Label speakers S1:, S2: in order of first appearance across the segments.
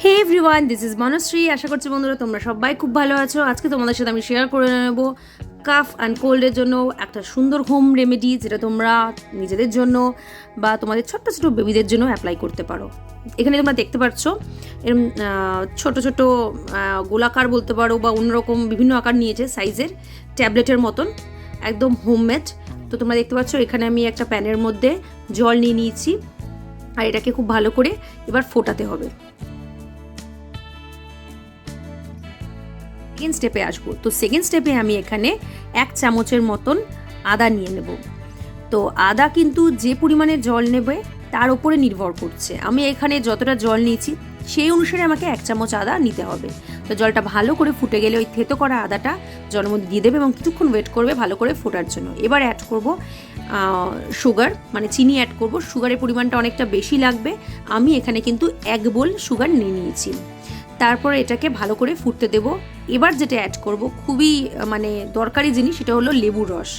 S1: Hey everyone, this is Manashree. আশা করছি বন্ধুরা তোমরা সবাই খুব ভালো আছো। আজকে তোমাদের সাথে আমি শেয়ার করে নেব কাফ অ্যান্ড কোল্ডের জন্য একটা সুন্দর হোম রেমেডি, যেটা তোমরা নিজেদের জন্য বা তোমাদের ছোট্ট ছোটো বেবিদের জন্য অ্যাপ্লাই করতে পারো। এখানে তোমরা দেখতে পাচ্ছ এরকম ছোটো ছোটো গোলাকার বলতে পারো বা অন্যরকম বিভিন্ন আকার নিয়েছে সাইজের, ট্যাবলেটের মতন, একদম হোমমেড। তো তোমরা দেখতে পাচ্ছ এখানে আমি একটা প্যানের মধ্যে জল নিয়ে নিয়েছি, আর এটাকে খুব ভালো করে এবার ফোটাতে হবে। সেকেন্ড স্টেপে আসবো। তো সেকেন্ড স্টেপে আমি এখানে 1 চামচের মতন আদা নিয়ে নেব। তো আদা কিন্তু যে পরিমাণে জল নেবে তার উপরে নির্ভর করছে। আমি এখানে যতটা জল নিয়েছি সেই অনুসারে আমাকে 1 চামচ আদা নিতে হবে। তো জলটা ভালো করে ফুটে গেলে ওই থেতো করা আদাটা জলের মধ্যে দিয়ে দেবে এবং কিছুক্ষণ ওয়েট করবে ভালো করে ফোটার জন্য। এবার অ্যাড করব সুগার, মানে চিনি অ্যাড করব। সুগারের পরিমাণটা অনেকটা বেশি লাগবে। আমি এখানে কিন্তু 1 বোল সুগার নিয়ে নিয়েছি। তারপর এটাকে ভালো করে ফুটতে দেব। এবার যেটা অ্যাড করব খুবই দরকারি জিনিস, সেটা হলো লেবুর রস।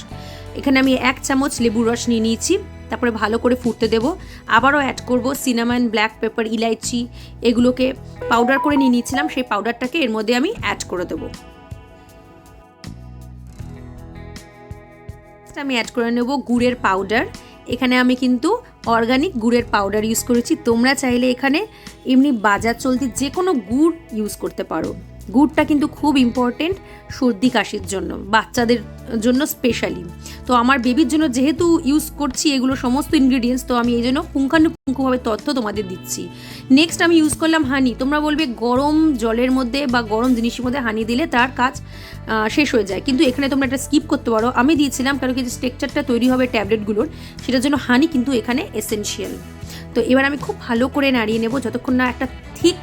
S1: এখানে আমি 1 চামচ লেবুর রস নিয়ে নিয়েছি। তারপরে ভালো করে ফুটতে দেব। আবারও অ্যাড করব সিনামন, ব্ল্যাক পেপার, ইলাইচি, এগুলোকে পাউডার করে নিয়ে নিয়েছিলাম, সেই পাউডারটাকে এর মধ্যে আমি অ্যাড করে দেবো। আমি অ্যাড করে নেব গুড়ের পাউডার। এখানে আমি কিন্তু অর্গানিক গুড়ের পাউডার ইউজ করেছি। তোমরা চাইলে এখানে এমনি বাজার চলতি যে কোনো গুড় ইউজ করতে পারো। গুড়টা কিন্তু খুব ইম্পর্টেন্ট সর্দি কাশির জন্য, বাচ্চাদের জন্য স্পেশালি। তো আমার বেবির জন্য যেহেতু ইউজ করছি এগুলো সমস্ত ইনগ্রিডিয়েন্টস, তো আমি এই জন্য পুঙ্খানুপুঙ্খভাবে তথ্য তোমাদের দিচ্ছি। নেক্সট আমি ইউজ করলাম হানি। তোমরা বলবে গরম জলের মধ্যে বা গরম জিনিসের মধ্যে হানি দিলে তার কাজ শেষ হয়ে যায়, কিন্তু এখানে তোমরা একটা স্কিপ করতে পারো। আমি দিয়েছিলাম কারণ কি যে স্ট্রাকচারটা তৈরি হবে ট্যাবলেটগুলোর, সেটার জন্য হানি কিন্তু এখানে এসেনশিয়াল। তো এবার আমি খুব ভালো করে নাড়িয়ে নেব যতক্ষণ না একটা ঠিক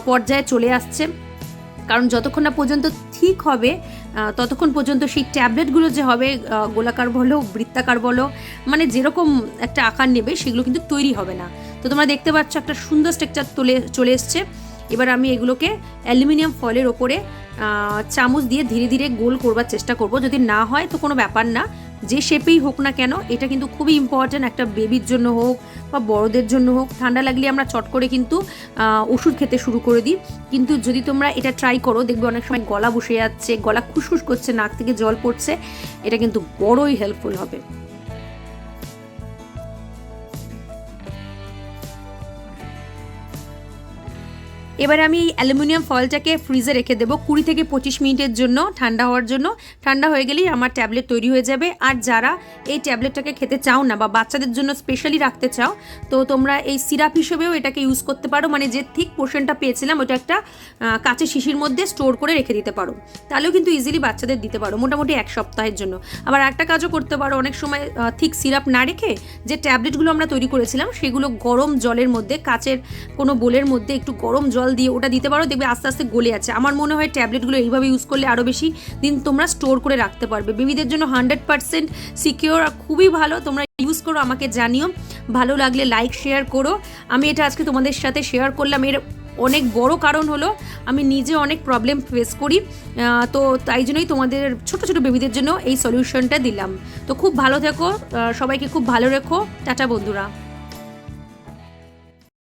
S1: পর্যায়ে চলে আসছে। কারণ যতক্ষণ না পর্যন্ত ঠিক হবে ততক্ষণ পর্যন্ত সেই ট্যাবলেটগুলো যে হবে গোলাকার বলো, বৃত্তাকার বলো, মানে যেরকম একটা আকার নেবে সেগুলো কিন্তু তৈরি হবে না। তো তোমরা দেখতে পাচ্ছ একটা সুন্দর স্ট্রাকচার চলে এসছে। এবার আমি এগুলোকে অ্যালুমিনিয়াম ফয়েলের ওপরে চামচ দিয়ে ধীরে ধীরে গোল করবার চেষ্টা করব। যদি না হয় তো কোনো ব্যাপার না, যে শেপেই হোক না কেন, এটা কিন্তু খুবই ইম্পর্ট্যান্ট একটা বেবির জন্য হোক বা বড়দের জন্য হোক। ঠান্ডা লাগলে আমরা চট করে কিন্তু ওষুধ খেতে শুরু করে দিই, কিন্তু যদি তোমরা এটা ট্রাই করো দেখবে অনেক সময় গলা বসে যাচ্ছে, গলা খুসখুস করছে, নাক থেকে জল পড়ছে, এটা কিন্তু বড়ই হেল্পফুল হবে। এবারে আমি অ্যালুমিনিয়াম ফয়েলটাকে ফ্রিজে রেখে দেবো 20 থেকে 25 মিনিটের জন্য ঠান্ডা হওয়ার জন্য। ঠান্ডা হয়ে গেলেই আমার ট্যাবলেট তৈরি হয়ে যাবে। আর যারা এই ট্যাবলেটটাকে খেতে চাও না বা বাচ্চাদের জন্য স্পেশালি রাখতে চাও, তো তোমরা এই সিরাপ হিসেবেও এটাকে ইউজ করতে পারো। মানে যে থিক পোর্শনটা পেয়েছিলাম ওটা একটা কাঁচের শিশির মধ্যে স্টোর করে রেখে দিতে পারো, তাহলেও কিন্তু ইজিলি বাচ্চাদের দিতে পারো মোটামুটি 1 সপ্তাহের জন্য। আবার একটা কাজও করতে পারো, অনেক সময় থিক সিরাপ না রেখে যে ট্যাবলেটগুলো আমরা তৈরি করেছিলাম সেগুলো গরম জলের মধ্যে, কাঁচের কোনো বোলের মধ্যে একটু গরম জল দিয়ে ওটা দিতে পারো, দেখবে আস্তে আস্তে গলে আছে। আমার মনে হয় ট্যাবলেটগুলো এইভাবে ইউজ করলে আরও বেশি দিন তোমরা স্টোর করে রাখতে পারবে। বেবিদের জন্য 100% সিকিওর, খুবই ভালো। তোমরা ইউজ করো, আমাকে জানিও। ভালো লাগলে লাইক শেয়ার করো। আমি এটা আজকে তোমাদের সাথে শেয়ার করলাম। এর অনেক বড় কারণ হলো আমি নিজে অনেক প্রবলেম ফেস করি, তো তাই জন্যই তোমাদের ছোট ছোট বেবিদের জন্য এই সলিউশনটা দিলাম। তো খুব ভালো থেকো, সবাইকে খুব ভালো রেখো। টাটা বন্ধুরা।